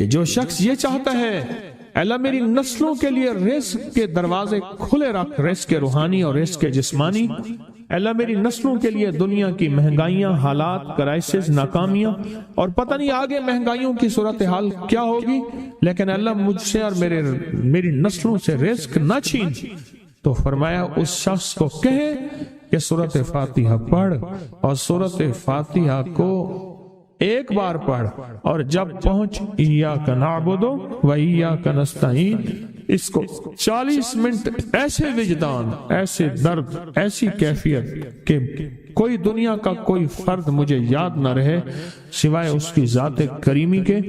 کہ جو شخص یہ چاہتا ہے اللہ میری نسلوں کے لیے رزق کے دروازے کھلے رکھ، رزق کے روحانی اور رزق کے جسمانی، اللہ میری نسلوں کے لیے دنیا کی مہنگائیاں، حالات، کرائسس، ناکامیاں، اور پتہ نہیں آگے مہنگائیوں کی صورتحال کیا ہوگی، لیکن اللہ مجھ سے اور میری نسلوں سے رزق نہ چھین، تو فرمایا اس شخص کو کہے کہ سورۃ فاتحہ پڑھ، اور سورۃ فاتحہ کو ایک بار پڑھ، اور جب پہنچ ایاک نعبد و ایاک نستعین، اس کو 40 منٹ ایسے وجدان، ایسے درد، ایسی کیفیت کہ کوئی دنیا کا کوئی فرد مجھے یاد نہ رہے سوائے اس کی ذات کریمی کے،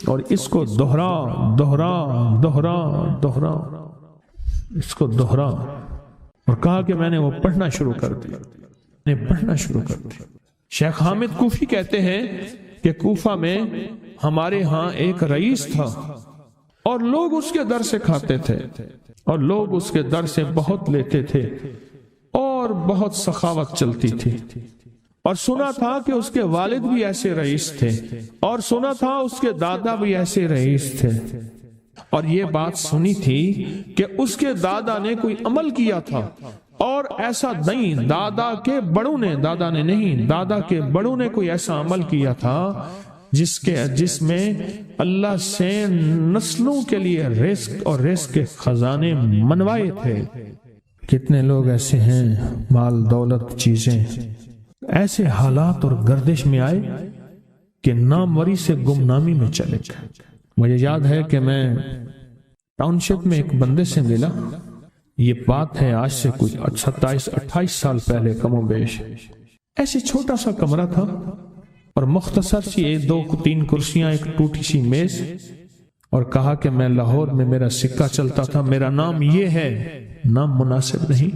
اور اس کو دہرا دہرا دہرا دہرا، اس کو دہرا، اور کہا کہ میں نے وہ پڑھنا شروع کر دیا، پڑھنا شروع کر دیا۔ شیخ حامد کوفی کہتے ہیں کہ کوفہ میں ہمارے ہاں ایک رئیس تھا، اور لوگ اس کے در سے کھاتے تھے، اور لوگ اس کے در سے بہت لیتے تھے، اور بہت سخاوت چلتی تھی، اور سنا تھا کہ اس کے والد بھی ایسے رئیس تھے، اور سنا تھا اس کے دادا بھی ایسے رئیس تھے، اور یہ بات سنی تھی کہ اس کے دادا نے کوئی عمل کیا تھا، اور ایسا نہیں، دادا کے بڑوں نے کوئی ایسا عمل کیا تھا جس میں اللہ سے نسلوں کے لیے رزق اور رزق کے خزانے منوائے تھے۔ کتنے لوگ ایسے ہیں، مال دولت چیزیں ایسے حالات اور گردش میں آئے کہ ناموری سے گمنامی میں چلے گئے۔ مجھے یاد ہے کہ میں ٹاؤن شپ میں ایک بندے سے ملا، یہ بات ہے آج سے کچھ 27-28 سال پہلے کم و بیش، ایسے چھوٹا سا کمرہ تھا، اور مختصر سی 2-3 کرسیاں، ایک ٹوٹی سی میز، اور کہا کہ میں لاہور میں میرا سکہ چلتا تھا، میرا نام یہ ہے، نام مناسب نہیں،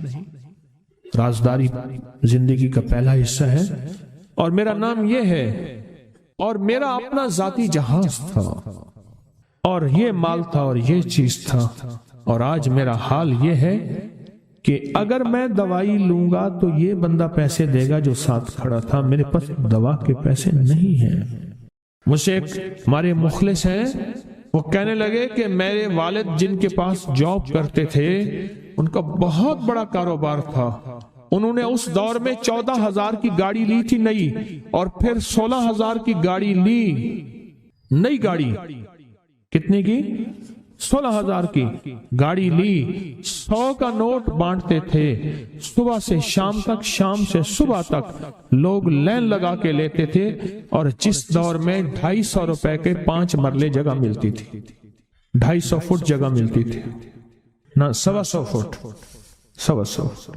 رازداری زندگی کا پہلا حصہ ہے، اور میرا نام یہ ہے، اور میرا اپنا ذاتی جہاز تھا، اور یہ مال تھا، اور یہ چیز تھا، اور آج میرا حال یہ ہے کہ اگر میں دوائی لوں گا تو یہ بندہ پیسے دے گا جو ساتھ کھڑا تھا، میرے پاس دوا کے پیسے نہیں ہیں۔ مجھ سے ایک ہمارے مخلص ہیں، وہ کہنے لگے کہ میرے والد جن کے پاس جاب کرتے تھے ان کا بہت بڑا کاروبار تھا، انہوں نے اس دور میں 14,000 کی گاڑی لی تھی نئی، اور پھر 16,000 کی گاڑی لی، نئی گاڑی، کتنے کی؟ 16,000 کی گاڑی لی، 100 کا نوٹ بانٹتے تھے، صبح سے شام تک، شام سے صبح تک لوگ لین لگا کے لیتے تھے، اور جس دور میں 250 روپے کے 5 مرلے جگہ ملتی تھی، 250 فٹ جگہ ملتی تھی، نہ 125 فٹ، 125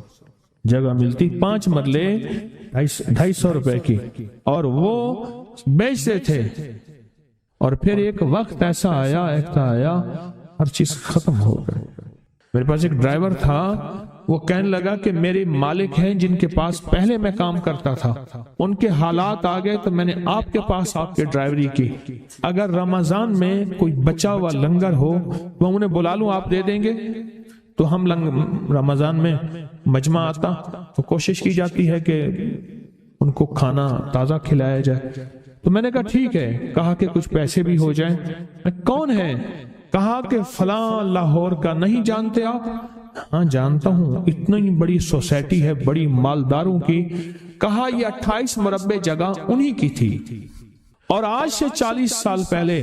جگہ ملتی، 5 مرلے 250 روپے کی، اور وہ بیچتے تھے۔ اور پھر ایک وقت ایسا آیا ہر چیز ختم ہو گئی۔ میرے پاس ایک ڈرائیور تھا، وہ کہنے لگا کہ میرے مالک ہیں جن کے پاس پہلے میں کام کرتا تھا، ان کے حالات آ گئے تو میں نے آپ کے پاس آپ کے ڈرائیوری کی، اگر رمضان میں کوئی بچا ہوا لنگر ہو تو انہیں بلا لوں، آپ دے دیں گے؟ تو ہم رمضان میں مجمع آتا تو کوشش کی جاتی ہے کہ ان کو کھانا تازہ کھلایا جائے، تو میں نے کہا ٹھیک ہے، کہا کہ کچھ پیسے بھی ہو جائیں۔ کون ہے؟ کہا کہ فلاں لاہور کا، نہیں جانتے آپ؟ ہاں جانتا ہوں، اتنی بڑی سوسائٹی ہے بڑی مالداروں کی۔ کہا یہ 28 مربع جگہ انہی کی تھی، اور آج سے 40 سال پہلے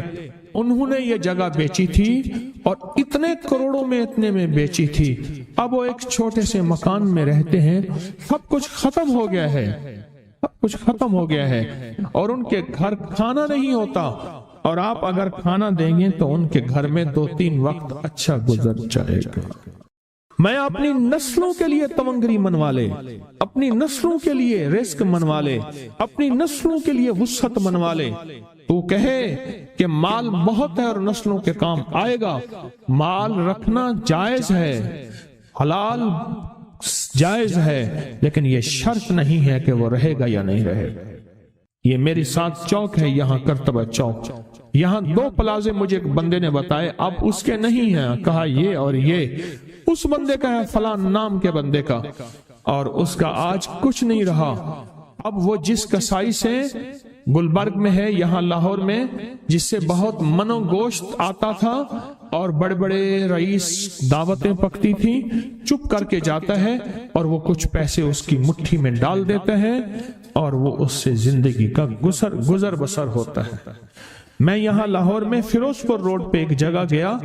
انہوں نے یہ جگہ بیچی تھی، اور اتنے کروڑوں میں اتنے میں بیچی تھی، اب وہ ایک چھوٹے سے مکان میں رہتے ہیں، سب کچھ ختم ہو گیا ہے، سب کچھ ختم ہو گیا ہے، اور ان کے گھر کھانا نہیں ہوتا، اور آپ اگر کھانا دیں گے تو ان کے گھر میں 2-3 وقت اچھا گزر جائے گا۔ میں اپنی نسلوں کے لیے تمنگری منوا لے، اپنی نسلوں کے لیے رزق منوا لے، اپنی نسلوں کے لیے وسعت منوا لے۔ تو کہے کہ مال بہت ہے اور نسلوں کے کام آئے گا، مال رکھنا جائز ہے، حلال جائز ہے، لیکن یہ شرط نہیں ہے کہ وہ رہے گا یا نہیں رہے گا۔ یہ میری ساتھ چوک ہے، یہاں کرتبہ چوک، یہاں 2 پلازے مجھے ایک بندے نے بتائے، اب اس کے نہیں ہیں، کہا یہ اور یہ اس بندے کا ہے، فلاں نام کے بندے کا، اور اس کا آج کچھ نہیں رہا۔ اب وہ جس کسائی سے گلبرگ میں ہے یہاں لاہور میں، جس سے بہت منو گوشت آتا تھا اور بڑے بڑے رئیس دعوتیں پکتی تھیں، چپ کر کے جاتا ہے اور وہ کچھ پیسے اس کی مٹھی میں ڈال دیتا ہے اور وہ اس سے زندگی کا گزر بسر ہوتا ہے۔ میں یہاں لاہور میں فیروز پور روڈ پہ ایک جگہ گیا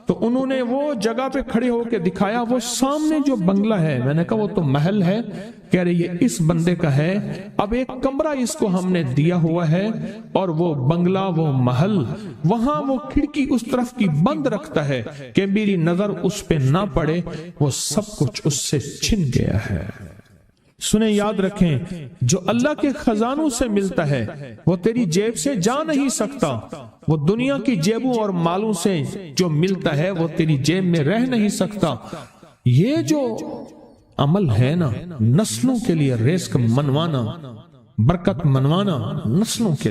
تو انہوں نے وہ جگہ پہ کھڑے ہو کے دکھایا، وہ سامنے جو بنگلہ ہے، میں نے کہا وہ تو محل ہے، کہہ رہے یہ اس بندے کا ہے، اب ایک کمرہ اس کو ہم نے دیا ہوا ہے اور وہ بنگلہ وہ محل وہاں وہ کھڑکی اس طرف کی بند رکھتا ہے کہ میری نظر اس پہ نہ پڑے، وہ سب کچھ اس سے چھن گیا ہے۔ سنیں، یاد رکھیں، جو اللہ کے خزانوں سے ملتا ہے وہ تیری جیب سے جا نہیں سکتا، وہ دنیا کی جیبوں اور مالوں سے جو ملتا ہے وہ تیری جیب میں رہ نہیں سکتا۔ یہ جو عمل ہے نا، نسلوں کے لیے رزق منوانا، برکت منوانا، نسلوں کے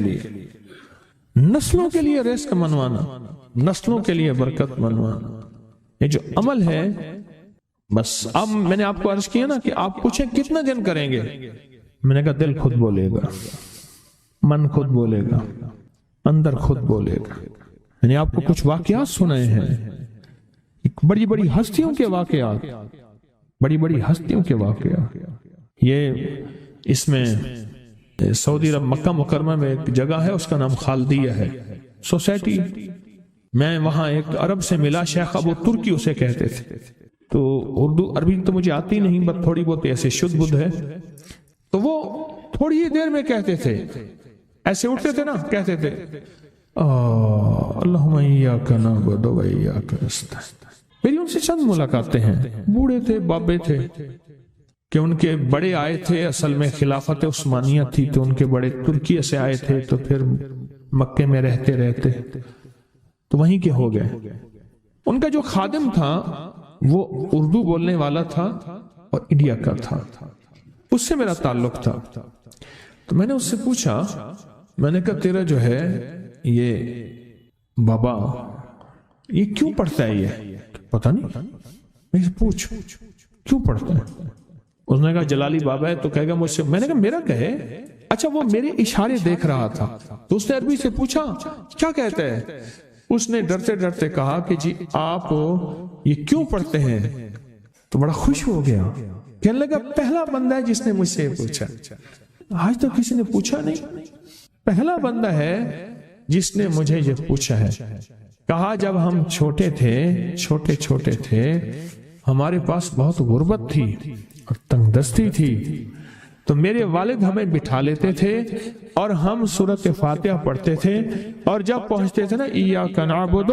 لیے رزق منوانا، نسلوں کے لیے برکت منوانا، یہ جو عمل ہے، بس اب میں نے آپ کو عرض کیا نا کہ آپ پوچھیں کتنے دن کریں گے، میں نے کہا دل خود بولے گا، من خود بولے گا، اندر خود بولے گا۔ میں نے آپ کو کچھ واقعات سنائے ہیں، بڑی بڑی ہستیوں کے واقعات، بڑی بڑی ہستیوں کے واقعات۔ یہ اس میں سعودی عرب مکہ مکرمہ میں ایک جگہ ہے، اس کا نام خالدیہ ہے سوسائٹی۔ میں وہاں ایک عرب سے ملا، شیخ ابو ترکی اسے کہتے تھے، تو اردو عربی تو مجھے آتی نہیں، بس تھوڑی بہت ایسے شدھ بدھ ہے، تو وہ تھوڑی ہی دیر میں کہتے تھے، ایسے اٹھتے تھے نا، کہتے تھے اللہم ایاک نعبد و ایاک نستعین۔ میری ان سے چند ملاقاتیں ہیں، بوڑھے تھے، بابے تھے، کہ ان کے بڑے آئے تھے، اصل میں خلافت عثمانیہ تھی تو ان کے بڑے ترکی سے آئے تھے، تو پھر مکے میں رہتے تو وہیں کے ہو گئے۔ ان کا جو خادم تھا وہ اردو بولنے والا تھا اور انڈیا کا تھا، اس سے میرا تعلق تھا، تو میں نے اس سے پوچھا، میں نے کہا تیرا جو ہے یہ بابا یہ کیوں پڑھتا ہے؟ یہ پتہ نہیں، میں پوچھ کیوں پڑھتا ہے؟ اس نے کہا جلالی بابا ہے تو کہے گا مجھ سے۔ میں نے کہا میرا کہے؟ اچھا، وہ میرے اشارے دیکھ رہا تھا، تو اس نے عربی سے پوچھا کیا کہتا ہے؟ اس نے ڈرتے ڈرتے کہا کہ جی آپ یہ کیوں پڑھتے ہیں؟ تو بڑا خوش ہو گیا، کہنے لگا پہلا بندہ ہے جس نے مجھ سے پوچھا، آج تو کسی نے پوچھا نہیں، پہلا بندہ ہے جس نے مجھے یہ پوچھا ہے۔ کہا جب ہم چھوٹے تھے ہمارے پاس بہت غربت تھی اور تنگ دستی تھی، تو میرے والد ہمیں بٹھا لیتے تھے اور ہم سورۃ فاتحہ پڑھتے تھے، اور جب پہنچتے تھے نا ایاک نعبد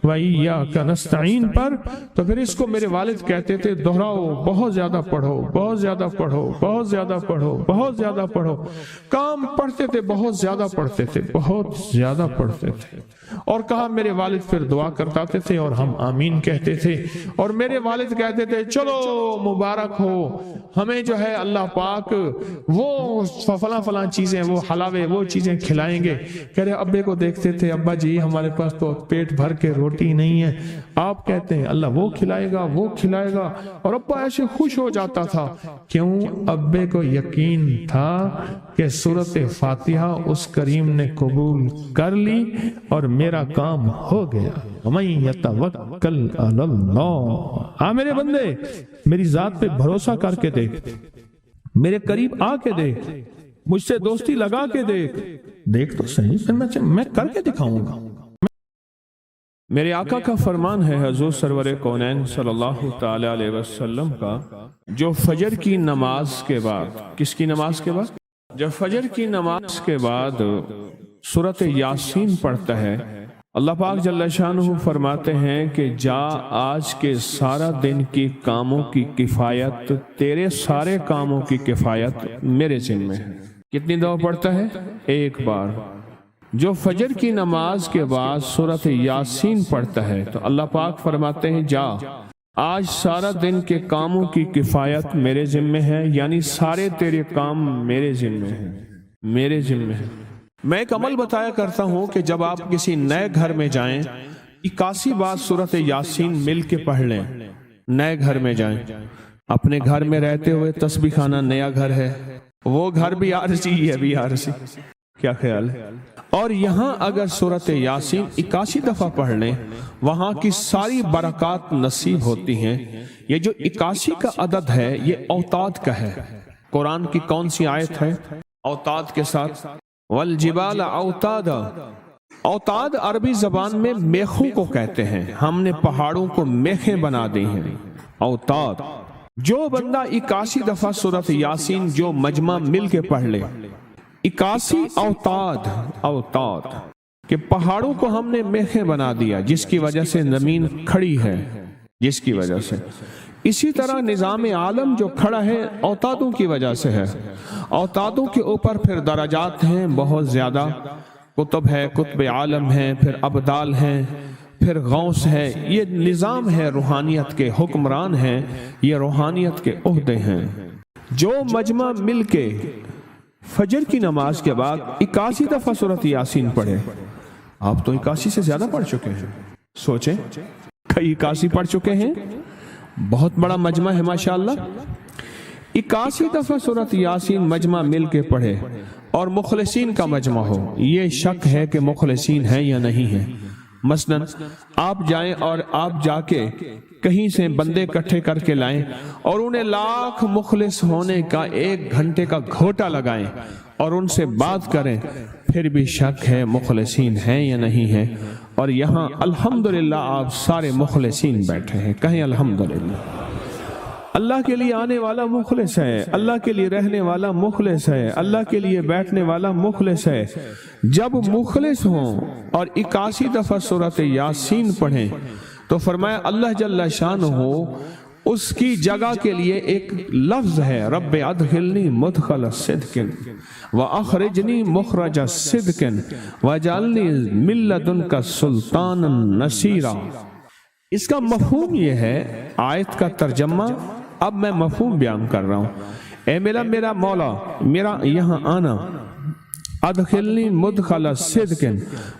و ایاک نستعین پر، تو پھر اس کو میرے والد کہتے تھے دہراؤ، بہت زیادہ پڑھو، بہت زیادہ پڑھو، بہت زیادہ پڑھو، بہت زیادہ پڑھو۔ کام پڑھتے تھے، بہت زیادہ پڑھتے تھے، بہت زیادہ پڑھتے تھے، اور کہا میرے والد پھر دعا کرتے تھے اور ہم آمین کہتے تھے، اور میرے والد کہتے تھے چلو مبارک ہو، ہمیں جو ہے اللہ پاک وہ فلاں چیزیں، وہ حلاوے، وہ چیزیں کھلائیں گے۔ کہہ رہے ابے کو دیکھتے تھے، ابا جی ہمارے پاس تو پیٹ بھر کے روٹی نہیں ہے، آپ کہتے ہیں اللہ وہ کھلائے گا، وہ کھلائے گا، اور ابا ایسے خوش ہو جاتا تھا۔ کیوں؟ ابے کو یقین تھا کہ سورۃ فاتحہ اس کریم نے قبول کر لی اور میرا کام ہو گیا۔ وَمَن يَتَوَكَّلْ عَلَى اللَّهِ، آ میرے بندے میری ذات پہ بھروسہ کر کے دیکھ، میرے قریب آ کے دیکھ، مجھ سے دوستی لگا کے دیکھ تو صحیح، پھر میں کر کے دکھاؤں گا۔ میرے آقا کا فرمان ہے حضور سرور کونین صلی اللہ تعالی علیہ وسلم کا، جو فجر کی نماز کے بعد، کس کی نماز کے بعد؟ جب فجر کی نماز کے بعد سورۃ یاسین پڑھتا ہے، اللہ پاک جل شانہ فرماتے ہیں کہ جا آج کے سارا دن کی کاموں کی کفایت، تیرے سارے کاموں کی کفایت میرے ذمہ ہے۔ کتنی دفعہ پڑھتا ہے؟ ایک بار۔ جو فجر کی نماز کے بعد سورۃ یاسین پڑھتا ہے تو اللہ پاک فرماتے ہیں جا آج سارا دن کے کاموں کی کفایت میرے ذمہ ہے، یعنی سارے تیرے کام میرے ذمہ ہیں، میرے ذمہ ہیں۔ میں ایک عمل بتایا کرتا ہوں کہ جب آپ کسی نئے گھر میں جائیں 81 بار سورۃ یاسین مل کے پڑھ لیں۔ نئے گھر میں جائیں، اپنے گھر میں رہتے ہوئے تسبیح خانہ نیا گھر ہے، وہ گھر بھی عارضی، یہ بھی عارضی. کیا خیال ہے؟ اور یہاں اگر سورۃ یاسین 81 دفعہ پڑھ لیں وہاں کی ساری برکات نصیب ہوتی ہیں. یہ جو 81 کا عدد ہے یہ اوتاد کا ہے. قرآن کی کون سی آیت ہے اوتاد کے ساتھ؟ والجبال اوتادا. اوتاد عربی زبان میں میخوں کو کہتے ہیں. ہم نے پہاڑوں کو میخیں بنا دی ہیں. اوتاد. جو بندہ 81 دفعہ سورۃ یاسین جو مجمع مل کے پڑھ لے، 81 اوتاد، اوتاد کہ پہاڑوں کو ہم نے میخیں بنا دیا جس کی وجہ سے زمین کھڑی ہے، جس کی وجہ سے. اسی طرح نظام عالم جو کھڑا ہے اوتادوں کی وجہ سے ہے. اوتادوں کے اوپر پھر درجات ہیں بہت زیادہ. قطب ہے، قطب عالم ہے، پھر ابدال ہیں، پھر غوث ہے. یہ نظام ہے، روحانیت کے حکمران ہیں، یہ روحانیت کے عہدے ہیں. جو مجمع مل کے فجر کی نماز کے بعد 81 دفعہ سورۃ یاسین پڑھے. آپ تو 81 سے زیادہ پڑھ چکے ہیں. سوچیں کئی 81 پڑھ چکے ہیں. بہت بڑا مجمع ہے ماشاءاللہ. 81 دفعہ سورۃ یاسین مجمع مل کے پڑھے اور مخلصین کا مجمع ہو. یہ شک ہے کہ مخلصین ہیں یا نہیں ہیں. مثلا آپ جائیں اور آپ جا کے کہیں سے بندے اکٹھے کر کے لائیں اور انہیں لاکھ مخلص ہونے کا 1 گھنٹے کا گھوٹا لگائیں اور ان سے بات کریں، پھر بھی شک ہے مخلصین ہیں یا نہیں ہیں. اور یہاں الحمدللہ آپ سارے مخلصین بیٹھے ہیں. کہیں الحمدللہ. اللہ کے لیے آنے والا مخلص ہے، اللہ کے لیے رہنے والا مخلص ہے، اللہ کے لیے بیٹھنے والا مخلص ہے. جب مخلص ہوں اور 81 دفعہ سورۃ یاسین پڑھیں تو فرمایا اللہ جل شانہ اس کی جگہ کے لیے ایک لفظ ہے، رب ادخلنی مدخل صدق واخرجنی مخرج صدق واجعلنی من لدنک سلطانا نصیرا. اس کا مفہوم یہ ہے، آیت کا ترجمہ اب میں مفہوم بیان کر رہا ہوں. اے میرا مولا، میرا یہاں آنا، ادخلنی مدخل صدق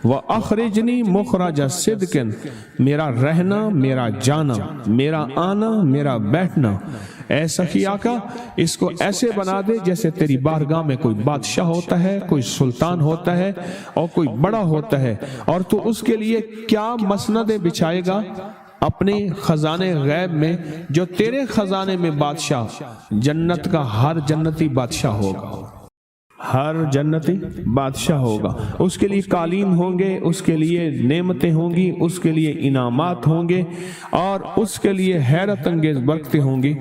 واخرجنی مخرج صدق، میرا رہنا، میرا جانا، میرا آنا، میرا بیٹھنا. اے سخی آقا اس کو ایسے بنا دے جیسے تیری بارگاہ میں کوئی بادشاہ ہوتا ہے، کوئی سلطان ہوتا ہے اور کوئی بڑا ہوتا ہے، اور تو اس کے لیے کیا مسندیں بچھائے گا اپنے خزانے غیب میں. جو تیرے خزانے میں بادشاہ، جنت کا ہر جنتی بادشاہ ہوگا، ہر جنتی بادشاہ ہوگا. اس کے لیے قالین ہوں گے، اس کے لیے نعمتیں ہوں گی، اس کے لیے انعامات ہوں گے اور اس کے لیے حیرت انگیز برکتیں ہوں گی.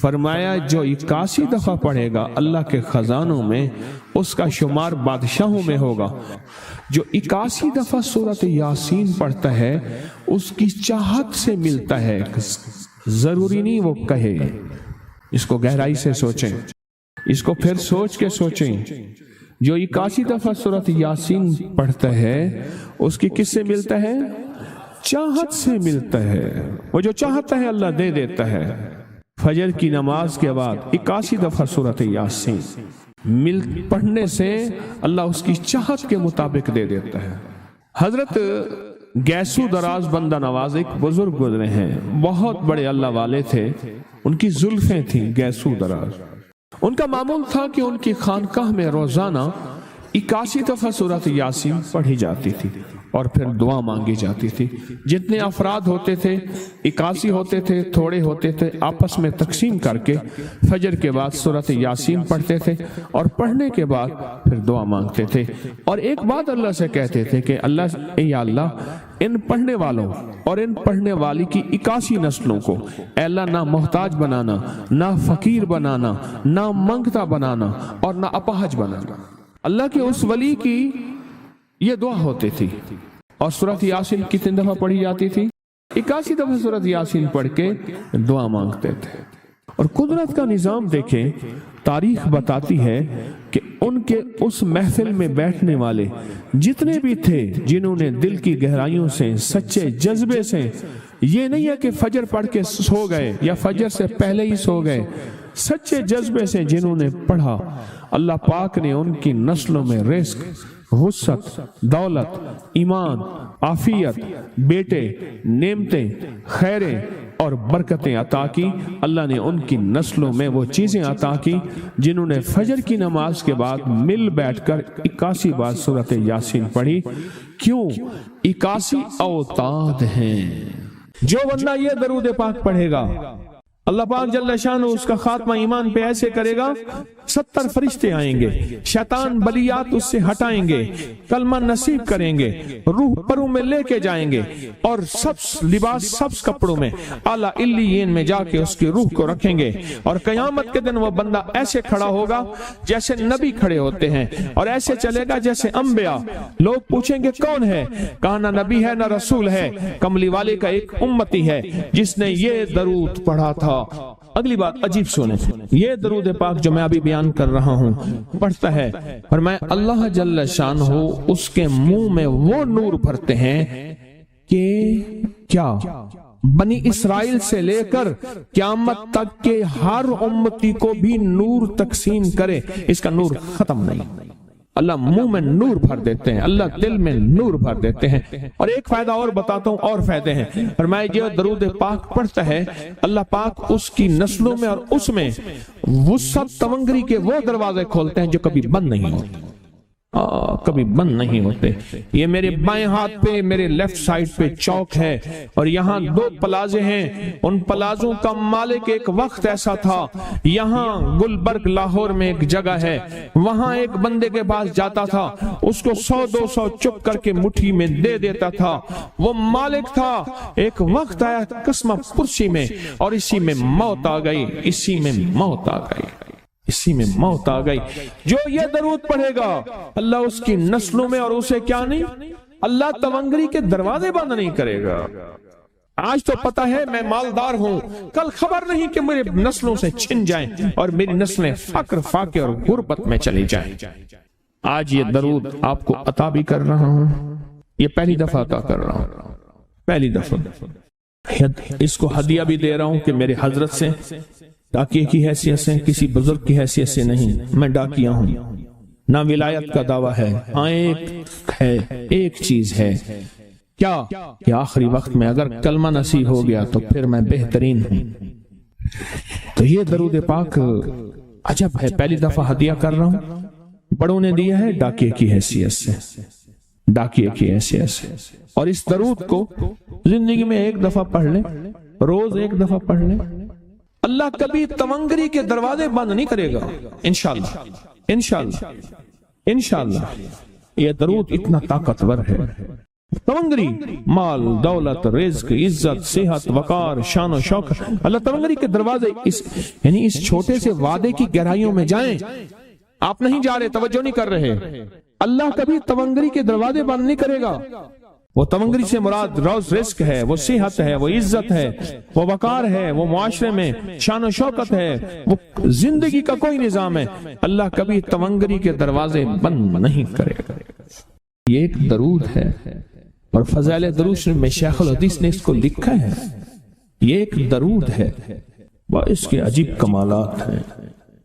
فرمایا جو 81 دفعہ پڑھے گا اللہ کے خزانوں میں، اس کا شمار بادشاہوں میں ہوگا. جو 81 دفعہ سورۃ یاسین پڑھتا ہے اس کی چاہت سے ملتا ہے. ضروری نہیں وہ کہے. اس کو گہرائی سے سوچیں، اس کو پھر سوچ کے سوچیں. جو 81 دفعہ سورۃ یاسین پڑھتا ہے اس کی کس سے ملتا ہے؟ چاہت سے ملتا ہے. وہ جو چاہتا ہے اللہ دے دیتا ہے. فجر کی نماز کے بعد 81 دفعہ سورۃ یاسین پڑھنے سے اللہ اس کی چاہت کے مطابق دے دیتا ہے. حضرت گیسو دراز بندہ نواز ایک بزرگ گزرے ہیں، بہت بڑے اللہ والے تھے. ان کی زلفیں تھیں گیسو دراز. ان کا معمول تھا کہ ان کی خانقاہ میں روزانہ 81 دفعہ سورۃ یاسین پڑھی جاتی تھی اور پھر دعا مانگی جاتی تھی. جتنے افراد ہوتے تھے 81 ہوتے تھے، تھوڑے ہوتے تھے، آپس میں تقسیم کر کے فجر کے بعد سورۃ یاسین پڑھتے تھے اور پڑھنے کے بعد پھر دعا مانگتے تھے. اور ایک بات اللہ سے کہتے تھے کہ اللہ، یا اللہ ان پڑھنے والوں اور ان پڑھنے والی کی 81 نسلوں کو اے اللہ نہ محتاج بنانا، نہ فقیر بنانا، نہ منگتا بنانا اور نہ اپاہج بنانا. اللہ کے اس ولی کی یہ دعا ہوتی تھی. اور سورۃ یاسین کتنے دفعہ پڑھی جاتی تھی؟ 81 دفعہ سورۃ یاسین پڑھ کے دعا مانگتے تھے. اور قدرت کا نظام دیکھیں، تاریخ بتاتی ہے کہ ان کے اس محفل میں بیٹھنے والے جتنے بھی تھے، جنہوں نے دل کی گہرائیوں سے، سچے جذبے سے، یہ نہیں ہے کہ فجر پڑھ کے سو گئے یا فجر سے پہلے ہی سو گئے، سچے جذبے سے جنہوں نے پڑھا، اللہ پاک نے ان کی نسلوں میں رزق، وسعت، دولت، ایمان، عافیت، بیٹے، نعمتیں، خیریں، اور برکتیں عطا کی، اللہ نے ان کی نسلوں میں وہ چیزیں عطا کی جنہوں نے فجر کی نماز کے بعد مل بیٹھ کر 81 بار سورۃ یاسین پڑھی۔ کیوں؟ 81 اوتاد ہیں۔ جو بندہ یہ درود پاک پڑھے گا، اللہ پاک جل شانہ اس کا خاتمہ ایمان پہ ایسے کرے گا، 70 فرشتے آئیں گے، شیطان بلیات اس سے ہٹائیں گے، کلمہ نصیب کریں گے، روح پروں میں لے کے جائیں گے، اور سبز کپڑوں میں اعلیٰ علیین میں جا کے اس کی روح کو رکھیں گے، اور قیامت کے دن وہ بندہ ایسے کھڑا ہوگا جیسے نبی کھڑے ہوتے ہیں، اور ایسے چلے گا جیسے انبیاء۔ لوگ پوچھیں گے کون ہے؟ کہا نہ نبی ہے نہ رسول ہے، کملی والے کا ایک امتی ہے جس نے یہ درود پڑھا تھا۔ اگلی بات عجیب سنیں، یہ درود پاک جو میں ابھی بیان کر رہا ہوں پڑھتا ہے، فرمایا اللہ جل شانہ اس کے منہ میں وہ نور بھرتے ہیں کہ کیا بنی اسرائیل سے لے کر قیامت تک کے ہر امتی کو بھی نور تقسیم کرے، اس کا نور ختم نہیں۔ اللہ منہ میں نور بھر دیتے ہیں، اللہ دل میں نور بھر دیتے ہیں۔ اور ایک فائدہ اور بتاتا ہوں، اور فائدے ہیں۔ فرمائے جو درود پاک پڑھتا ہے، اللہ پاک اس کی نسلوں میں اور اس میں وسعت تونگری کے وہ دروازے کھولتے ہیں جو کبھی بند نہیں ہوتے، کبھی بند نہیں ہوتے۔ یہ میرے بائیں ہاتھ پہ، میرے لیفٹ سائڈ پہ چوک ہے، اور یہاں 2 پلازے ہیں۔ ان پلازوں کا مالک ایک وقت ایسا تھا، یہاں گلبرگ لاہور میں ایک جگہ ہے، وہاں ایک بندے کے پاس جاتا تھا، اس کو 100-200 چپ کر کے مٹھی میں دے دیتا تھا۔ وہ مالک تھا، ایک وقت آیا قسمہ پرسی میں، اور اسی میں موت آ گئی، اسی میں موت آ گئی، اسی میں موت آ گئی۔ جو یہ درود پڑھے گا، اللہ اس کی نسلوں میں اور اسے کیا نہیں، اللہ تونگری کے دروازے بند نہیں کرے گا۔ آج تو پتہ ہے میں مالدار ہوں، کل خبر نہیں کہ میرے نسلوں سے چھن جائیں اور میری نسلیں فقر فاقے اور غربت میں چلی جائیں۔ آج یہ درود آپ کو عطا بھی کر رہا ہوں، یہ پہلی دفعہ عطا کر رہا ہوں، پہلی دفعہ۔ اس کو ہدیہ بھی دے رہا ہوں کہ میرے حضرت سے، ڈاکیے کی حیثیت سے، کسی بزرگ کی حیثیت سے نہیں، میں ڈاکیہ ہوں، نہ ولایت کا دعویٰ ہے، ہاں ایک چیز ہے، کیا کہ آخری وقت میں اگر کلمہ نصیب ہو گیا تو پھر میں بہترین ہوں۔ تو یہ درود پاک عجب ہے، پہلی دفعہ ہدیہ کر رہا ہوں، بڑوں نے دیا ہے ڈاکیے کی حیثیت سے، ڈاکیے کی حیثیت سے۔ اور اس درود کو زندگی میں ایک دفعہ پڑھ لیں، روز ایک دفعہ پڑھ لیں، اللہ کبھی تونگری کے دروازے بند نہیں کرے گا، انشاءاللہ انشاءاللہ انشاءاللہ۔ یہ درود اتنا طاقتور ہے، تونگری، مال، دولت، رزق، عزت، صحت، وقار، شان و شوکت، اللہ تونگری کے دروازے یعنی اس چھوٹے سے وعدے کی گہرائیوں میں جائیں۔ آپ نہیں جا رہے، توجہ نہیں کر رہے، اللہ کبھی تونگری کے دروازے بند نہیں کرے گا۔ وہ تونگری سے مراد روز رزق ہے، وہ صحت ہے، وہ عزت ہے، وہ وقار ہے، وہ معاشرے میں شان و شوکت ہے، وہ زندگی کا کوئی نظام ہے، اللہ کبھی تونگری کے دروازے بند نہیں کرے گا۔ یہ ایک درود ہے، اور فضائل درود میں شیخ الحدیث نے اس کو لکھا ہے، یہ ایک درود ہے، اس کے عجیب کمالات ہیں۔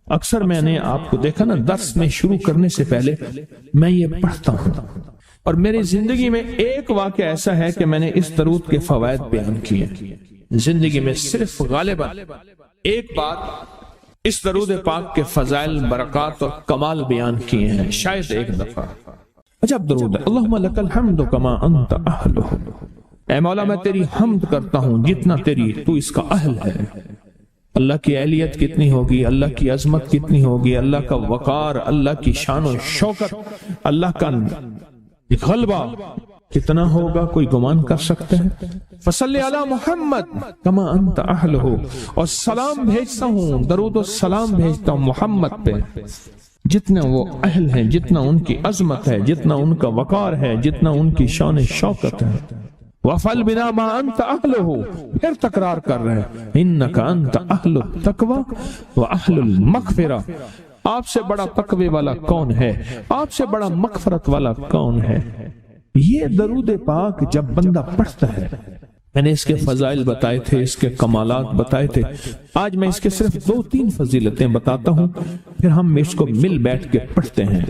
اکثر میں نے آپ کو دیکھا نا، درس میں شروع کرنے سے پہلے میں یہ پڑھتا ہوں، اور میری زندگی میں ایک واقعہ ایسا ہے کہ میں نے اس درود کے فوائد بیان کیے، زندگی میں صرف غالباً ایک بار اس درود پاک کے فضائل، برکات اور کمال بیان کیے ہیں، شاید ایک دفعہ۔ عجب درود ہے، اللہم لک الحمد کما انت اہلہ، اے مولا میں تیری حمد کرتا ہوں جتنا تو اس کا اہل ہے۔ اللہ کی اہلیت کتنی ہوگی، اللہ کی عظمت کتنی ہوگی، اللہ کا وقار، اللہ کی شان و شوکت، اللہ کا غلبہ کتنا ہوگا، کوئی گمان کر سکتا ہے؟ فصلی علی محمد کما انت اہلہ، اور سلام بھیجتا ہوں، درود و سلام بھیجتا ہوں محمد پہ، جتنا وہ اہل ہیں، جتنا ان کی عظمت ہے، جتنا ان کا وقار ہے، جتنا ان کی شان شوکت ہے۔ وَفَلْ بِنَا مَا أَنْتَ أَهْلُهُ، پھر تکرار کر رہے ہیں، إِنَّكَ أَنْتَ أَهْلُ التَّقْوَى وَأَهْلُ الْمَغْفِرَةِ، آپ سے بڑا تقوی والا کون ہے، آپ سے بڑا مغفرت والا کون ہے۔ یہ درود پاک جب بندہ پڑھتا ہے، میں نے اس کے فضائل بتائے تھے، اس کے کمالات بتائے تھے، آج میں اس کے صرف 2-3 فضیلتیں بتاتا ہوں، پھر ہم اس کو مل بیٹھ کے پڑھتے ہیں۔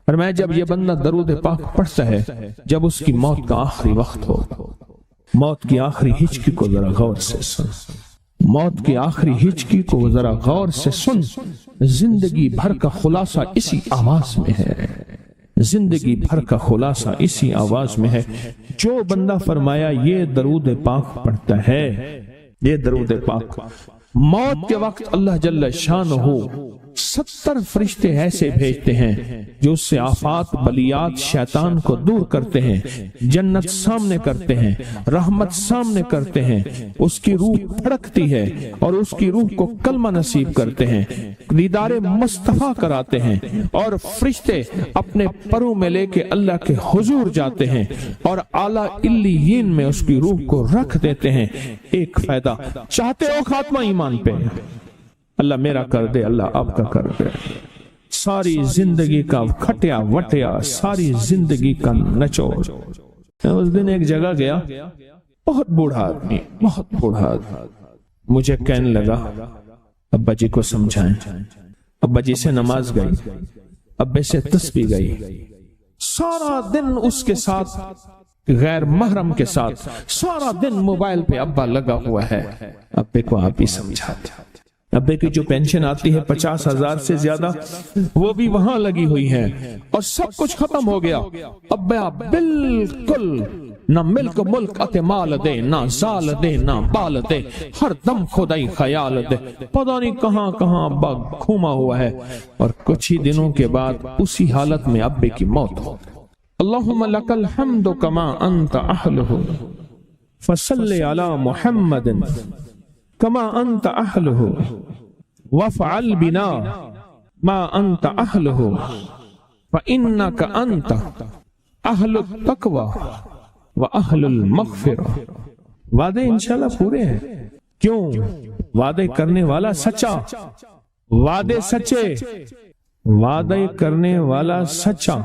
اور میں جب یہ بندہ درود پاک پڑھتا ہے، جب اس کی موت کا آخری وقت ہو، موت کی آخری ہچکی کو ذرا غور سے سن، موت کی آخری ہچکی کو ذرا غور سے سن، زندگی بھر کا خلاصہ اسی آواز میں ہے، زندگی بھر کا خلاصہ اسی آواز میں ہے۔ جو بندہ فرمایا یہ درود پاک پڑھتا ہے، یہ درود پاک، موت کے وقت اللہ جل شانہ 70 فرشتے ایسے بھیجتے ہیں جو اس سے آفات بلیات شیطان کو دور کرتے ہیں، جنت سامنے کرتے ہیں، رحمت سامنے کرتے ہیں، اس کی روح پھڑکتی ہے اور اس کی روح کو کلمہ نصیب کرتے ہیں، دیدار مصطفیٰ کراتے ہیں، اور فرشتے اپنے پروں میں لے کے اللہ کے حضور جاتے ہیں اور اعلیٰ علیین میں اس کی روح کو رکھ دیتے ہیں۔ ایک فائدہ چاہتے ہو خاتمہ ایمان پہ، اللہ میرا کر دے، اللہ آپ کا کر دے، ساری زندگی کا کھٹیا وٹیا، ساری زندگی کا نچوڑ۔ میں اس دن ایک جگہ گیا، بہت بوڑھا آدمی، بہت بوڑھا آدمی، مجھے کہنے لگا ابا جی کو سمجھائیں۔ ابا جی سے نماز گئی، ابے سے تسبیح گئی، سارا دن اس کے ساتھ غیر محرم کے ساتھ، سارا دن موبائل پہ ابا لگا ہوا ہے۔ ابے کو آپ ہی سمجھاتے، ابے کی جو پینشن آتی ہے 50,000 سے زیادہ، وہ بھی وہاں لگی ہوئی ہے اور سب کچھ ختم ہو گیا۔ ابا بالکل نہ ملک ملک اتے مال دے، نہ زال دے، نہ بال دے، ہر دم خدائی خیال دے، پتہ نہیں کہاں کہاں ابا گھوما ہوا ہے۔ اور کچھ ہی دنوں کے بعد اسی حالت میں ابے کی موت ہو۔ اللہم لک الحمد کما انت اہلہ فصلی علی محمد کما انت اہلہ وافعل بنا ما انت اہلہ فانک انت اہل التقوی واہل المغفرہ۔ وعدے انشاءاللہ پورے ہیں، کیوں؟ وعدے کرنے والا سچا، وعدے سچے، وعدے کرنے والا سچا،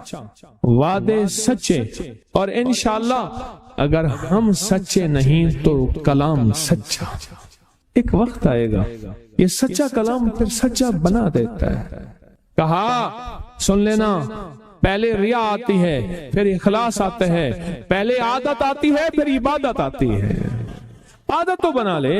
وعدے سچے، اور انشاءاللہ اگر ہم سچے نہیں تو کلام سچا۔ ایک وقت آئے گا یہ سچا کلام پھر سچا بنا دیتا ہے۔ کہا سن لینا، پہلے ریا آتی ہے، پھر اخلاص آتا ہے، پہلے عادت آتی ہے، پھر عبادت آتی ہے۔ عادت تو بنا لے،